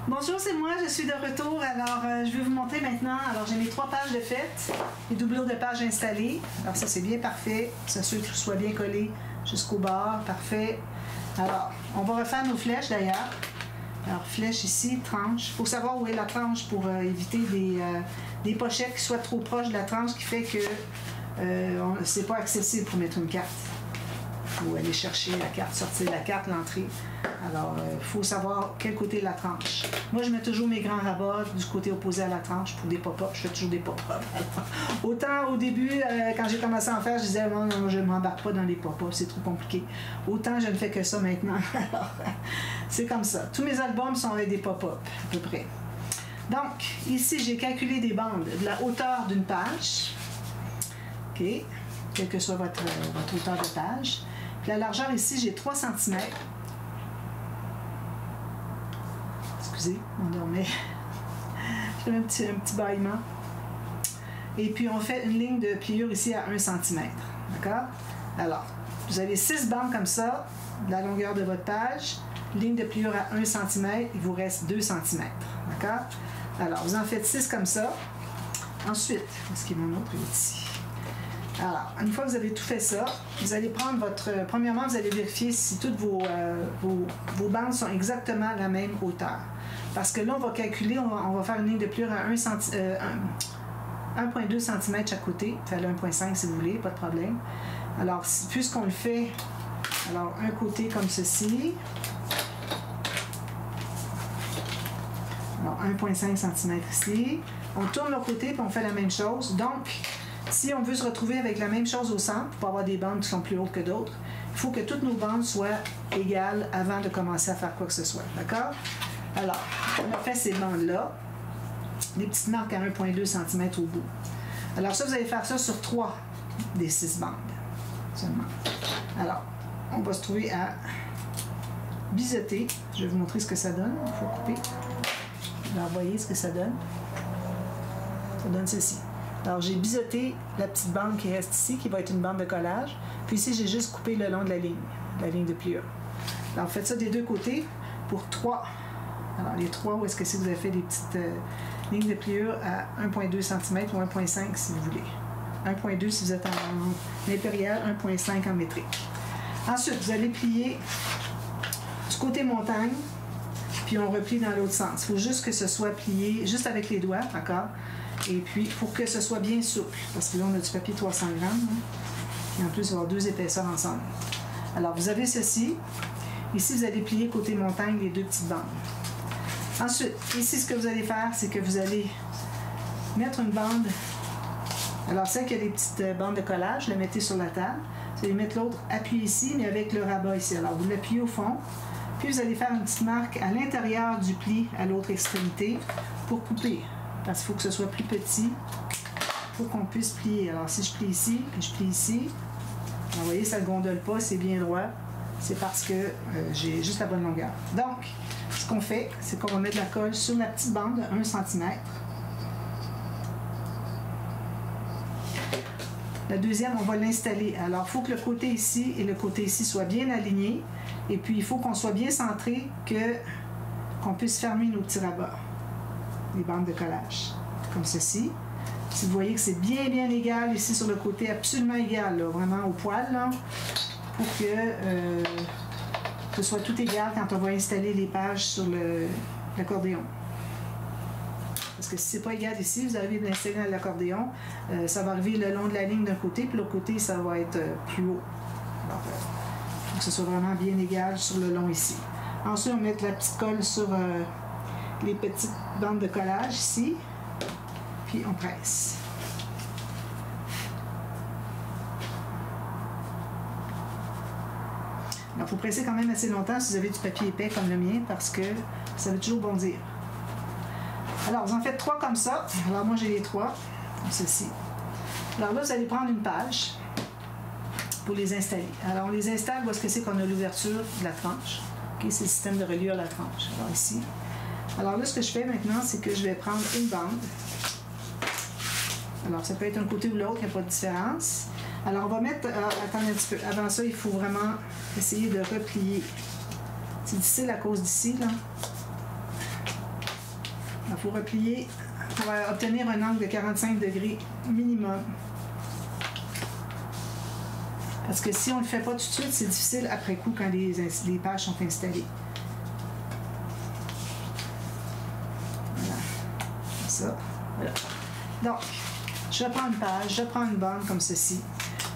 Bonjour, c'est moi, je suis de retour. Alors, je vais vous montrer maintenant. Alors, j'ai mes 3 pages de faites, les doublures de pages installées. Alors, ça, c'est bien parfait. S'assurer que tout soit bien collé jusqu'au bord. Parfait. Alors, on va refaire nos flèches d'ailleurs. Alors, flèche ici, tranche. Il faut savoir où est la tranche pour éviter des pochettes qui soient trop proches de la tranche, qui fait que c'est pas accessible pour mettre une carte. Il faut aller chercher la carte, sortir la carte, l'entrée. Alors, il faut savoir quel côté de la tranche. Moi, je mets toujours mes grands rabats du côté opposé à la tranche pour des pop-ups. Je fais toujours des pop-ups. Autant au début, quand j'ai commencé à en faire, je disais non, non, je ne m'embarque pas dans les pop-ups, c'est trop compliqué. Autant je ne fais que ça maintenant. Alors, c'est comme ça. Tous mes albums sont avec des pop-ups, à peu près. Donc, ici, j'ai calculé des bandes de la hauteur d'une page. OK? Quelle que soit votre hauteur de page. Puis la largeur ici, j'ai 3 cm. Excusez, on dormait. Je fais un petit bâillement. Et puis, on fait une ligne de pliure ici à 1 cm. D'accord? Alors, vous avez 6 bandes comme ça, de la longueur de votre page. Ligne de pliure à 1 cm, il vous reste 2 cm. D'accord? Alors, vous en faites 6 comme ça. Ensuite, est-ce qu'il y a mon autre? Il est ici. Alors, une fois que vous avez tout fait ça, vous allez prendre votre... Premièrement, vous allez vérifier si toutes vos bandes sont exactement à la même hauteur. Parce que là, on va calculer, on va faire une ligne de pliure à 1,2 cm chaque côté. Faites 1,5 si vous voulez, pas de problème. Alors, puisqu'on le fait, alors un côté comme ceci. Alors, 1,5 cm ici. On tourne l'autre côté et on fait la même chose. Donc, si on veut se retrouver avec la même chose au centre, pour avoir des bandes qui sont plus hautes que d'autres, il faut que toutes nos bandes soient égales avant de commencer à faire quoi que ce soit. D'accord? Alors, on a fait ces bandes-là, des petites marques à 1,2 cm au bout. Alors ça, vous allez faire ça sur 3 des 6 bandes seulement. Alors, on va se trouver à biseauter. Je vais vous montrer ce que ça donne. Il faut couper. Alors, voyez ce que ça donne. Ça donne ceci. Alors, j'ai biseauté la petite bande qui reste ici, qui va être une bande de collage. Puis ici, j'ai juste coupé le long de la ligne de pliure. Alors, faites ça des deux côtés pour 3. Alors, les 3, où est-ce que vous avez fait des petites lignes de pliure à 1,2 cm ou 1,5 si vous voulez. 1,2 si vous êtes en impérial, 1,5 en métrique. Ensuite, vous allez plier du côté montagne, puis on replie dans l'autre sens. Il faut juste que ce soit plié, juste avec les doigts, d'accord? Et puis, pour que ce soit bien souple, parce que là, on a du papier 300 grammes, hein? Et en plus, il va y avoir 2 épaisseurs ensemble. Alors, vous avez ceci. Ici, vous allez plier côté montagne les 2 petites bandes. Ensuite, ici, ce que vous allez faire, c'est que vous allez mettre une bande. Alors, celle qui a des petites bandes de collage, la mettez sur la table. Vous allez mettre l'autre appuyé ici, mais avec le rabat ici. Alors, vous l'appuyez au fond. Puis, vous allez faire une petite marque à l'intérieur du pli, à l'autre extrémité, pour couper. Parce qu'il faut que ce soit plus petit pour qu'on puisse plier. Alors, si je plie ici, et je plie ici, vous voyez, ça ne gondole pas, c'est bien droit. C'est parce que j'ai juste la bonne longueur. Donc, ce qu'on fait, c'est qu'on va mettre de la colle sur la petite bande de 1 cm. La deuxième, on va l'installer. Alors, il faut que le côté ici et le côté ici soient bien alignés. Et puis, il faut qu'on soit bien centré, qu'on puisse fermer nos petits rabats. Les bandes de collage, comme ceci. Si vous voyez que c'est bien égal ici sur le côté, absolument égal, là, vraiment au poil, là, pour que ce soit tout égal quand on va installer les pages sur l'accordéon. Parce que si c'est pas égal ici, vous arrivez de l'installer à l'accordéon, ça va arriver le long de la ligne d'un côté, puis l'autre côté, ça va être plus haut. Alors, il faut que ce soit vraiment bien égal sur le long ici. Ensuite, on va mettre la petite colle sur les petites bandes de collage ici, puis on presse. Alors, il faut presser quand même assez longtemps si vous avez du papier épais comme le mien, parce que ça veut toujours bondir. Alors, vous en faites 3 comme ça. Alors, moi, j'ai les 3, comme ceci. Alors là, vous allez prendre une page pour les installer. Alors, on les installe où est-ce que c'est qu'on a l'ouverture de la tranche. Okay, c'est le système de reliure à la tranche. Alors, ici. Alors là, ce que je fais maintenant, c'est que je vais prendre une bande. Alors, ça peut être un côté ou l'autre, il n'y a pas de différence. Alors, on va mettre... attendez un petit peu. Avant ça, il faut vraiment essayer de replier. C'est difficile à cause d'ici, là. faut replier pour obtenir un angle de 45 degrés minimum. Parce que si on ne le fait pas tout de suite, c'est difficile après coup quand les pages sont installées. Voilà. Comme ça. Voilà. Donc, je prends une page, je prends une bande comme ceci.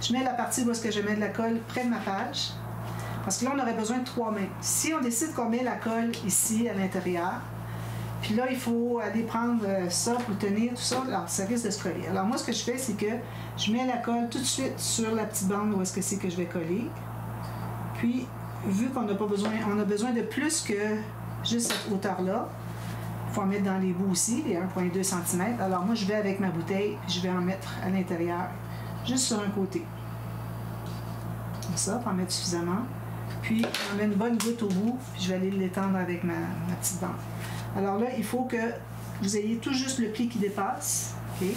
Je mets la partie où est-ce que je mets de la colle près de ma page. Parce que là, on aurait besoin de 3 mains. Si on décide qu'on met la colle ici, à l'intérieur, puis là, il faut aller prendre ça pour tenir tout ça, alors ça risque de se coller. Alors moi, ce que je fais, c'est que je mets la colle tout de suite sur la petite bande où est-ce que c'est que je vais coller. Puis, vu qu'on n'a pas besoin, on a besoin de plus que juste cette hauteur-là, il faut en mettre dans les bouts aussi, les 1,2 cm. Alors moi, je vais avec ma bouteille, puis je vais en mettre à l'intérieur, juste sur un côté. Comme ça, pour en mettre suffisamment. Puis, on met une bonne goutte au bout, puis je vais aller l'étendre avec ma petite bande. Alors là, il faut que vous ayez tout juste le pli qui dépasse. Okay.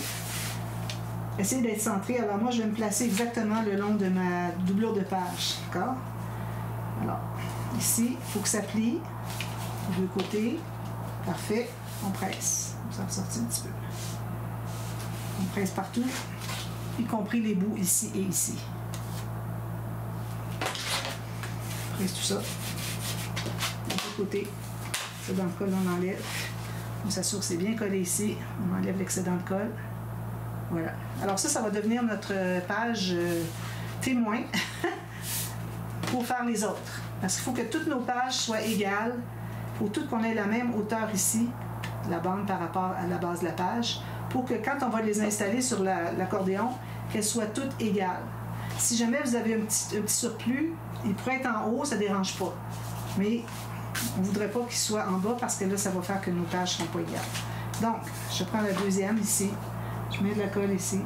Essayez d'être centré. Alors moi, je vais me placer exactement le long de ma doublure de page. D'accord? Alors, ici, il faut que ça plie. De deux côtés. Parfait. On presse. On s'en ressortit un petit peu. On presse partout, y compris les bouts ici et ici. On presse tout ça. De deux côtés. Dans le colle, on enlève. On s'assure que c'est bien collé ici. On enlève l'excédent de colle. Voilà. Alors ça va devenir notre page témoin pour faire les autres. Parce qu'il faut que toutes nos pages soient égales. Il faut toutes qu'on ait la même hauteur ici, la bande par rapport à la base de la page, pour que quand on va les installer sur l'accordéon, qu'elles soient toutes égales. Si jamais vous avez un petit surplus, il pourrait être en haut, ça ne dérange pas. Mais on ne voudrait pas qu'il soit en bas parce que là, ça va faire que nos pages ne seront pas égales. Donc, je prends la deuxième ici. Je mets de la colle ici.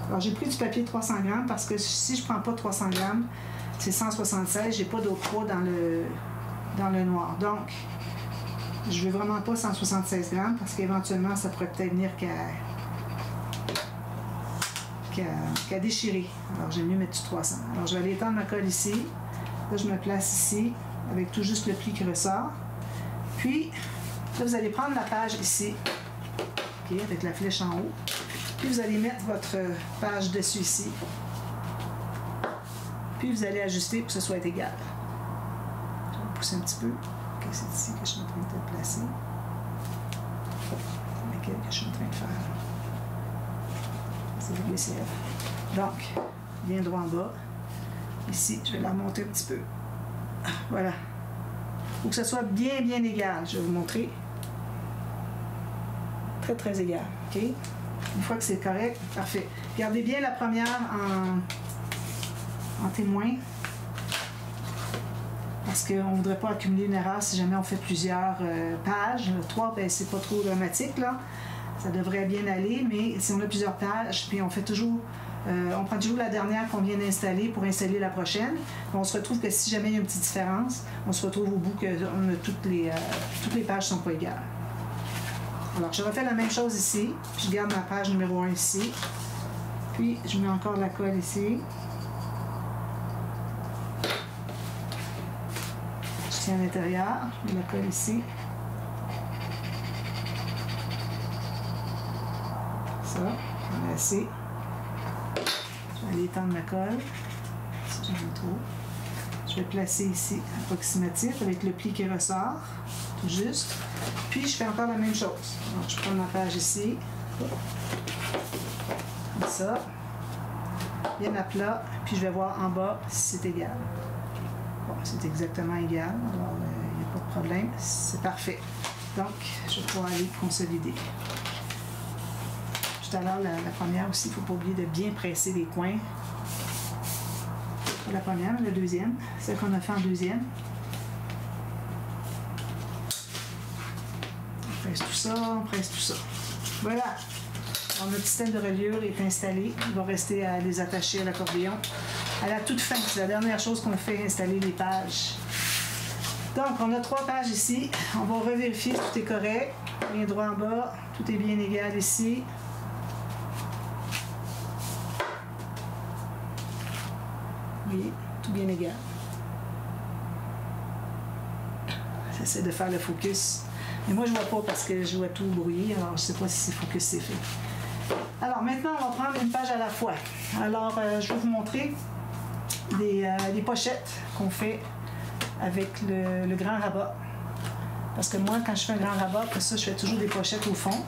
Alors, j'ai pris du papier 300 grammes parce que si je ne prends pas 300 grammes, c'est 176. Je n'ai pas d'autre poids dans le noir. Donc, je ne veux vraiment pas 176 grammes parce qu'éventuellement, ça pourrait peut-être venir qu'à déchirer. Alors, j'aime mieux mettre du 300. Alors, je vais aller étendre ma colle ici. Là, je me place ici avec tout juste le pli qui ressort. Puis, là, vous allez prendre la page ici, okay, avec la flèche en haut. Puis, vous allez mettre votre page dessus ici. Puis, vous allez ajuster pour que ce soit égal. Je vais pousser un petit peu. Okay, c'est ici que je suis en train de placer. C'est laquelle que je suis en train de faire. C'est le BCF. Donc, bien droit en bas. Ici, je vais la remonter un petit peu. Voilà. Il faut que ce soit bien, bien égal. Je vais vous montrer. Très, très égal. OK? Une fois que c'est correct, parfait. Gardez bien la première en témoin. Parce qu'on ne voudrait pas accumuler une erreur si jamais on fait plusieurs pages. 3, ben, c'est pas trop dramatique, là. Ça devrait bien aller, mais si on a plusieurs pages, puis on fait toujours... on prend toujours la dernière qu'on vient d'installer pour installer la prochaine. On se retrouve que si jamais il y a une petite différence, on se retrouve au bout que toutes les pages ne sont pas égales. Alors, je refais la même chose ici. Je garde ma page numéro 1 ici. Puis, je mets encore la colle ici. Je tiens à l'intérieur. Je mets la colle ici. Ça, on a assez. Je vais aller étendre ma colle. Si j'en ai trop. Je vais placer ici approximatif avec le pli qui ressort, tout juste. Puis je fais encore la même chose. Donc, je prends ma page ici. Comme ça. Bien à plat. Puis je vais voir en bas si c'est égal. Bon, c'est exactement égal. Alors, il n'y a pas de problème. C'est parfait. Donc, je vais pouvoir aller consolider. Tout à l'heure, la première aussi, il ne faut pas oublier de bien presser les coins. Pas la première, la deuxième. Celle qu'on a fait en deuxième. On presse tout ça, on presse tout ça. Voilà. Alors, notre système de reliure est installé. Il va rester à les attacher à l'accordéon. À la toute fin, c'est la dernière chose qu'on fait, installer les pages. Donc, on a 3 pages ici. On va revérifier si tout est correct. Bien droit en bas. Tout est bien égal ici. Oui, tout bien égal. J'essaie de faire le focus Mais moi, je ne vois pas parce que je vois tout brouillé, alors je ne sais pas si c'est focus c'est fait. Alors maintenant, on va prendre une page à la fois. Alors, je vais vous montrer des pochettes qu'on fait avec le grand rabat. Parce que moi, quand je fais un grand rabat, comme ça, je fais toujours des pochettes au fond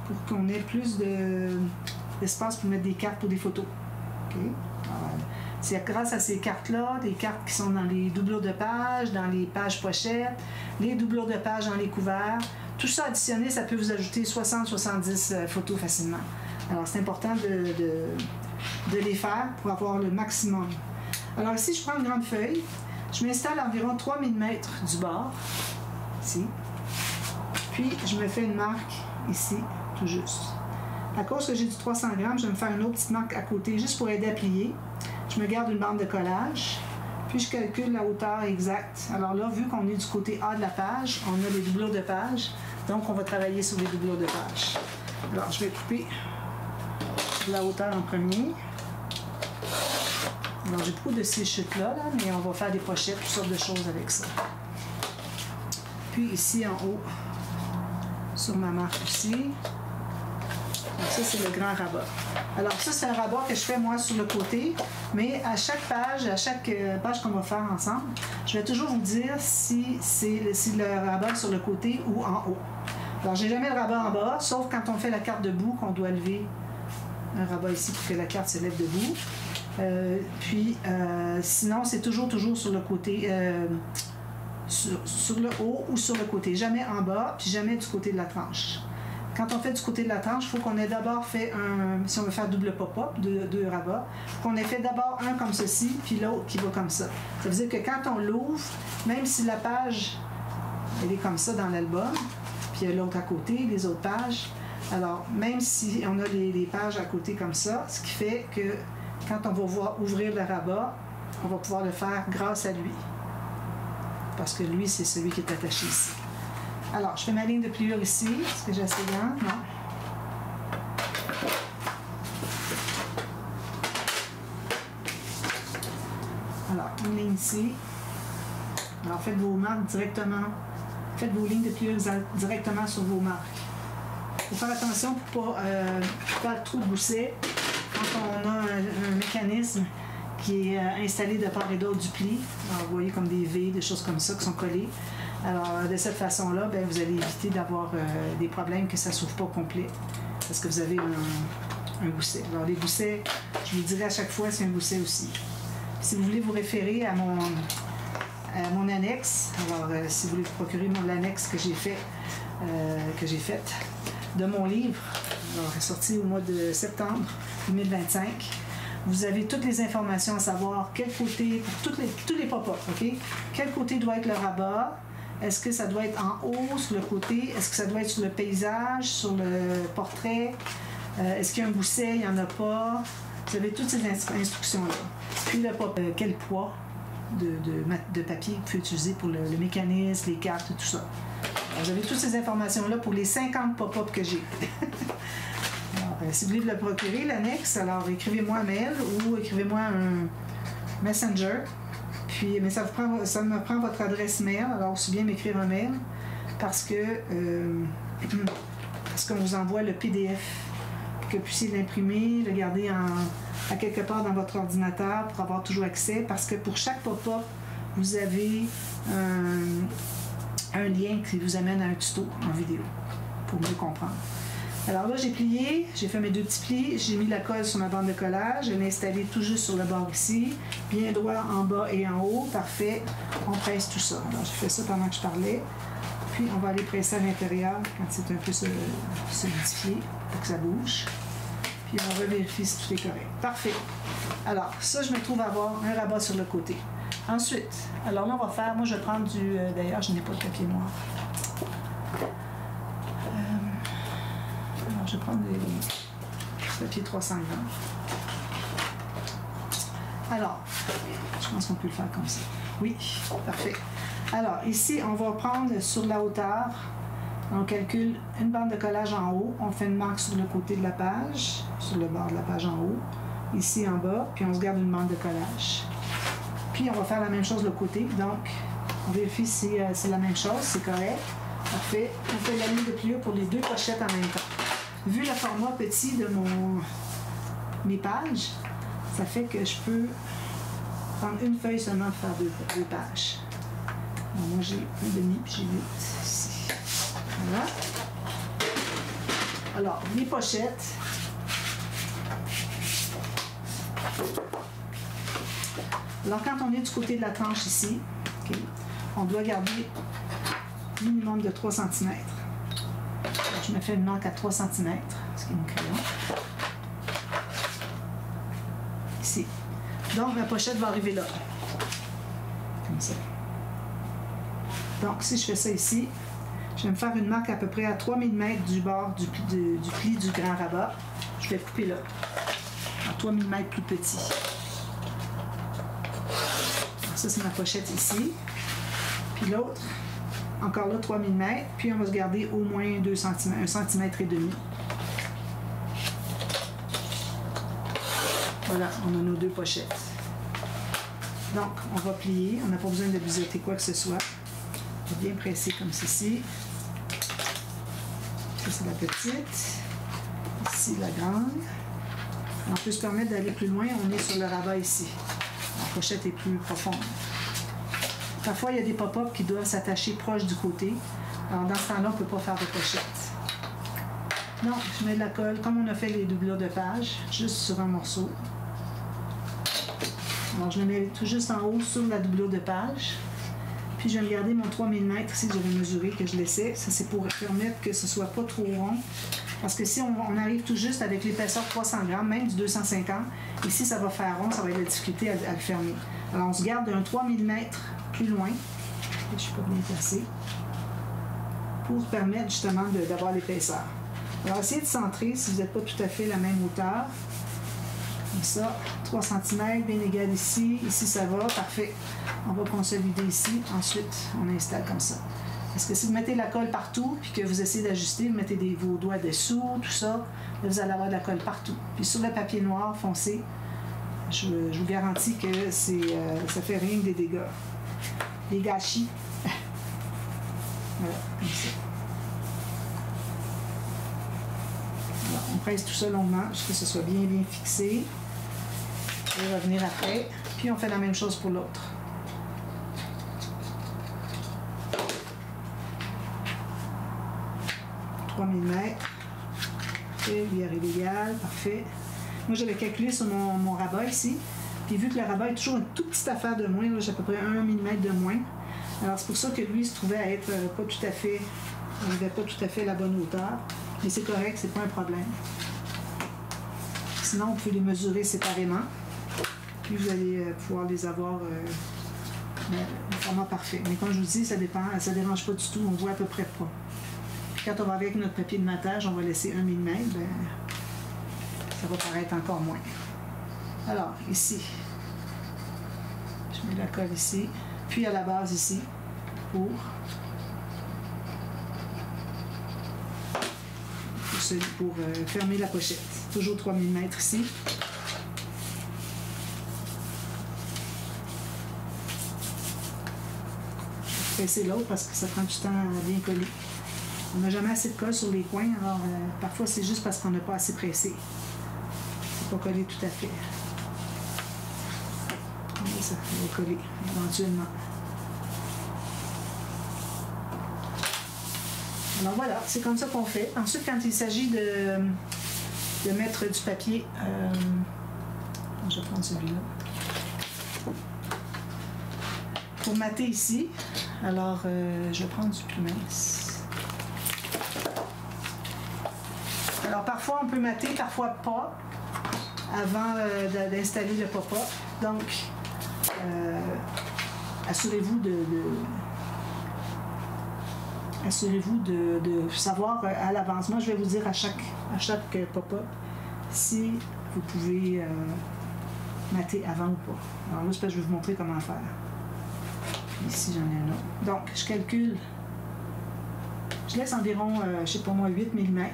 pour qu'on ait plus d'espace pour mettre des cartes ou des photos. Okay? C'est grâce à ces cartes-là, des cartes qui sont dans les doublures de pages, dans les pages pochettes, les doublures de pages dans les couverts. Tout ça additionné, ça peut vous ajouter 60-70 photos facilement. Alors, c'est important de les faire pour avoir le maximum. Alors ici, je prends une grande feuille. Je m'installe à environ 3 mm du bord, ici. Puis, je me fais une marque ici, tout juste. À cause que j'ai du 300 grammes, je vais me faire une autre petite marque à côté, juste pour aider à plier. Je me garde une bande de collage. Puis, je calcule la hauteur exacte. Alors là, vu qu'on est du côté A de la page, on a les doublures de page. Donc, on va travailler sur les doublures de page. Alors, je vais couper la hauteur en premier. Alors, j'ai beaucoup de ces chutes-là, mais on va faire des pochettes, toutes sortes de choses avec ça. Puis ici, en haut, sur ma marque aussi. Donc ça, c'est le grand rabat. Alors ça, c'est un rabat que je fais, moi, sur le côté. Mais à chaque page qu'on va faire ensemble, je vais toujours vous dire si le rabat est sur le côté ou en haut. Alors, j'ai jamais le rabat en bas, sauf quand on fait la carte debout, qu'on doit lever un rabat ici pour que la carte se lève debout. Sinon, c'est toujours sur le côté, sur le haut ou sur le côté. Jamais en bas, puis jamais du côté de la tranche. Quand on fait du côté de la tranche, il faut qu'on ait d'abord fait si on veut faire double pop-up, deux rabats, qu'on ait fait d'abord un comme ceci, puis l'autre qui va comme ça. Ça veut dire que quand on l'ouvre, même si la page, elle est comme ça dans l'album, puis il y a l'autre à côté, les autres pages, alors même si on a les pages à côté comme ça, ce qui fait que quand on va voir ouvrir le rabat, on va pouvoir le faire grâce à lui. Parce que lui, c'est celui qui est attaché ici. Alors, je fais ma ligne de pliure ici. Est-ce que j'ai assez grand? Non. Alors, une ligne ici. Alors, faites vos marques directement. Faites vos lignes de pliure directement sur vos marques. Il faut faire attention pour ne pas faire trop de gousset. Quand on a un mécanisme qui est installé de part et d'autre du pli, alors, vous voyez comme des V, des choses comme ça qui sont collées. Alors, de cette façon-là, ben, vous allez éviter d'avoir des problèmes que ça ne s'ouvre pas complet parce que vous avez un gousset. Alors, les goussets, je vous dirai à chaque fois, c'est un gousset aussi. Si vous voulez vous référer à mon annexe, alors si vous voulez vous procurer l'annexe que j'ai faite de mon livre, alors, sorti au mois de septembre 2025, vous avez toutes les informations à savoir quel côté, pour tous les pop-up, OK? Quel côté doit être le rabat? Est-ce que ça doit être en haut, sur le côté? Est-ce que ça doit être sur le paysage, sur le portrait? Est-ce qu'il y a un gousset? Il n'y en a pas? Vous avez toutes ces instructions-là. Puis, quel poids de papier vous pouvez utiliser pour le mécanisme, les cartes, tout ça. Alors, vous avez toutes ces informations-là pour les 50 pop-up que j'ai. Alors, si vous voulez le procurer, l'annexe, alors écrivez-moi un mail ou écrivez-moi un messenger. Puis, mais ça me prend votre adresse mail, alors aussi bien m'écrire un mail parce qu'on vous envoie le PDF pour que vous puissiez l'imprimer, le garder à quelque part dans votre ordinateur pour avoir toujours accès parce que pour chaque pop-up, vous avez un lien qui vous amène à un tuto en vidéo pour mieux comprendre. Alors là, j'ai plié, j'ai fait mes 2 petits plis, j'ai mis la colle sur ma bande de collage, je l'ai installée tout juste sur le bord ici, bien droit en bas et en haut, parfait, on presse tout ça. Alors, j'ai fait ça pendant que je parlais, puis on va aller presser à l'intérieur quand c'est un peu solidifié, pour que ça bouge, puis on va vérifier si tout est correct. Parfait. Alors, ça, je me trouve avoir un rabat sur le côté. Ensuite, alors là, on va faire, moi je vais prendre d'ailleurs, je n'ai pas de papier noir. Alors, je vais prendre des papiers 300 grammes. Alors, je pense qu'on peut le faire comme ça. Oui, parfait. Alors, ici, on va prendre sur la hauteur, on calcule une bande de collage en haut, on fait une marque sur le côté de la page, sur le bord de la page en haut, ici en bas, puis on se garde une bande de collage. Puis, on va faire la même chose de l'autre côté, donc on vérifie si c'est la même chose, c'est correct. Parfait. On fait la ligne de pli pour les deux pochettes en même temps. Vu le format petit de mes pages, ça fait que je peux prendre une feuille seulement pour faire deux pages. Bon, moi, j'ai un demi, puis j'ai 8 ici. Voilà. Alors, les pochettes. Alors, quand on est du côté de la tranche ici, okay, on doit garder minimum de 3 cm. Alors, je me fais une marque à 3 cm, ce qui est mon crayon. Ici. Donc, ma pochette va arriver là. Comme ça. Donc, si je fais ça ici, je vais me faire une marque à peu près à 3 mm du bord du pli du grand rabat. Je vais couper là. À 3 mm plus petit. Alors, ça, c'est ma pochette ici. Puis l'autre, encore là, 3 mm. Puis on va se garder au moins 2 cm, 1 cm et demi. Voilà, on a nos deux pochettes. Donc, on va plier. On n'a pas besoin de biseauter quoi que ce soit. On va bien presser comme ceci. Ça, c'est la petite. Ici, la grande. On peut se permettre d'aller plus loin. On est sur le rabat ici. La pochette est plus profonde. Parfois, il y a des pop-up qui doivent s'attacher proche du côté. Alors, dans ce temps-là, on ne peut pas faire de pochette. Donc, je mets de la colle, comme on a fait les doublures de page, juste sur un morceau. Alors, je le mets tout juste en haut sur la doublure de page. Puis, je vais me garder mon 3 mm ici que j'avais mesuré, que je laissais. Ça, c'est pour permettre que ce ne soit pas trop rond. Parce que si on arrive tout juste avec l'épaisseur de 300 grammes, même du 250, ici, ça va faire rond, ça va être la difficulté à le fermer. Alors, on se garde un 3 mm plus loin. Je ne suis pas bien placée. Pour permettre justement d'avoir l'épaisseur. Alors, essayez de centrer si vous n'êtes pas tout à fait la même hauteur. Comme ça, 3 cm, bien égal ici. Ici, ça va, parfait. On va consolider ici. Ensuite, on installe comme ça. Parce que si vous mettez la colle partout, puis que vous essayez d'ajuster, vous mettez vos doigts dessous, tout ça, là, vous allez avoir de la colle partout. Puis sur le papier noir foncé, je vous garantis que ça fait rien que des dégâts. Des gâchis. Voilà, comme ça. Alors, on presse tout ça longuement jusqu'à ce que ce soit bien fixé. Je vais revenir après. Puis on fait la même chose pour l'autre. Et il arrive égal, parfait. Moi, j'avais calculé sur mon rabat ici. Puis vu que le rabat est toujours une toute petite affaire de moins, j'ai à peu près 1 mm de moins. Alors c'est pour ça que lui, il se trouvait à être pas tout à fait, on n'avait pas tout à fait la bonne hauteur. Mais c'est correct, c'est pas un problème. Sinon, vous pouvez les mesurer séparément. Puis vous allez pouvoir les avoir vraiment parfait. Mais comme je vous dis, ça dépend, ça ne dérange pas du tout, on voit à peu près pas. Puis quand on va avec notre papier de matage, on va laisser 1 mm, ben, ça va paraître encore moins. Alors, ici, je mets la colle ici, puis à la base ici, pour fermer la pochette. Toujours 3 mm ici. Je vais presser l'autre parce que ça prend du temps à bien coller. On n'a jamais assez de colle sur les coins, alors parfois c'est juste parce qu'on n'a pas assez pressé. C'est pas collé tout à fait. Et ça va coller éventuellement. Alors voilà, c'est comme ça qu'on fait. Ensuite, quand il s'agit de mettre du papier, je vais prendre celui-là. Pour mater ici, alors je vais prendre du plus mince. Alors parfois on peut mater, parfois pas, avant d'installer le pop-up. Donc, assurez-vous de savoir à l'avance. Moi, je vais vous dire à chaque pop-up si vous pouvez mater avant ou pas. Alors là, je vais vous montrer comment faire. Ici, j'en ai un autre. Donc, je calcule. Je laisse environ, je sais pas moi, 8 mm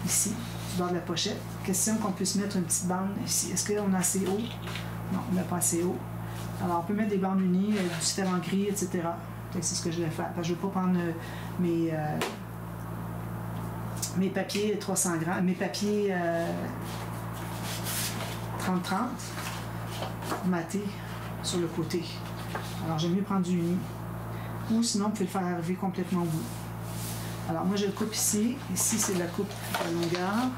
ici, du bord de la pochette. Question qu'on puisse mettre une petite bande ici. Est-ce qu'on a assez haut? Non, on n'a pas assez haut. Alors, on peut mettre des bandes unies, différents gris, etc. C'est ce que je vais faire. Parce que je ne veux pas prendre mes papiers 300 grammes, mes papiers 30-30 matés sur le côté. Alors, j'aime mieux prendre du uni. Ou sinon, vous pouvez le faire arriver complètement au bout. Alors, moi, je le coupe ici. Ici, c'est la coupe de longueur.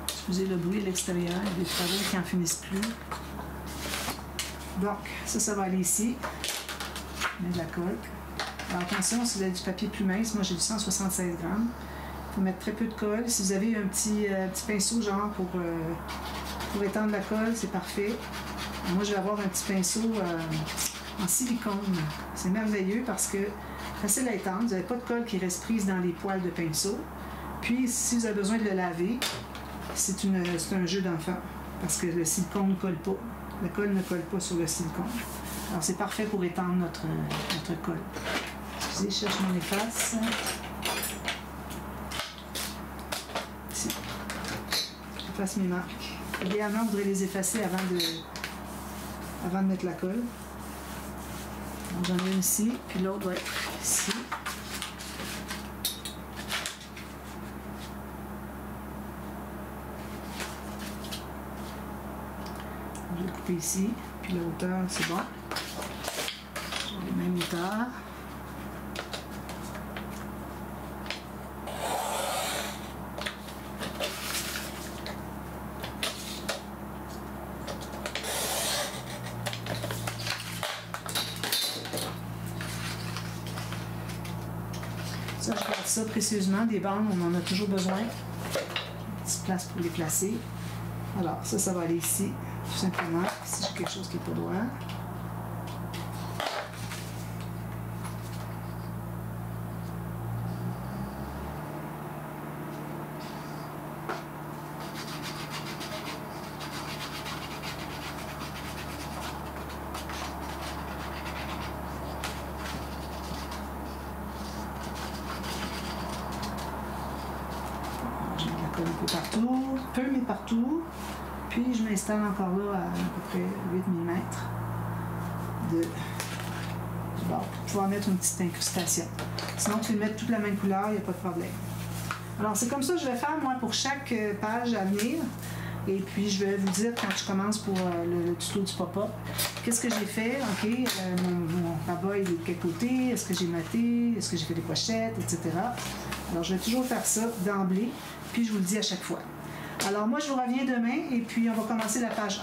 Excusez le bruit à l'extérieur, il y a des travaux qui n'en finissent plus. Donc, ça va aller ici. On met de la colle. Alors attention, si vous avez du papier plus mince, moi j'ai du 176 grammes. Il faut mettre très peu de colle. Si vous avez un petit pinceau genre pour étendre la colle, c'est parfait. Moi je vais avoir un petit pinceau en silicone. C'est merveilleux parce que facile à étendre. Vous n'avez pas de colle qui reste prise dans les poils de pinceau. Puis si vous avez besoin de le laver, c'est un jeu d'enfant parce que le silicone ne colle pas. La colle ne colle pas sur le silicone. Alors c'est parfait pour étendre notre colle. Excusez, je cherche mon efface. Ici. J'efface mes marques. Idéalement, vous voudrez les effacer avant de mettre la colle. Donc j'en ai une ici, puis l'autre va être ici. Je vais couper ici, puis la hauteur, c'est bon. Les mêmes hauteurs. Ça, je garde ça précieusement. Des bandes, on en a toujours besoin. Une petite place pour les placer. Alors, ça va aller ici, tout simplement. Si j'ai quelque chose qui n'est pas droit. Un peu partout, peu mais partout. Puis je m'installe encore là à peu près 8 mm du bord pour pouvoir mettre une petite incrustation. Sinon, tu peux mettre toute la même couleur, il n'y a pas de problème. Alors, c'est comme ça que je vais faire, moi, pour chaque page à venir. Et puis, je vais vous dire quand je commence pour le tuto du pop-up, qu'est-ce que j'ai fait, OK, mon rabat, il est de quel côté, est-ce que j'ai maté, est-ce que j'ai fait des pochettes, etc. Alors, je vais toujours faire ça d'emblée, puis je vous le dis à chaque fois. Alors, moi, je vous reviens demain, et puis on va commencer la page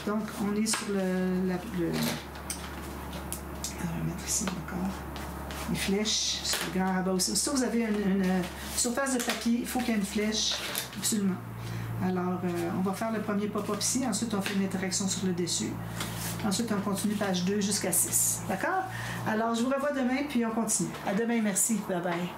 1. Donc, on est sur je vais mettre ici encore les flèches sur le grand rabat aussi. Si vous avez une surface de papier, il faut qu'il y ait une flèche, absolument. Alors, on va faire le premier pop-up ici. Ensuite, on fait une interaction sur le dessus. Ensuite, on continue page 2 jusqu'à 6. D'accord? Alors, je vous revois demain, puis on continue. À demain, merci. Bye-bye.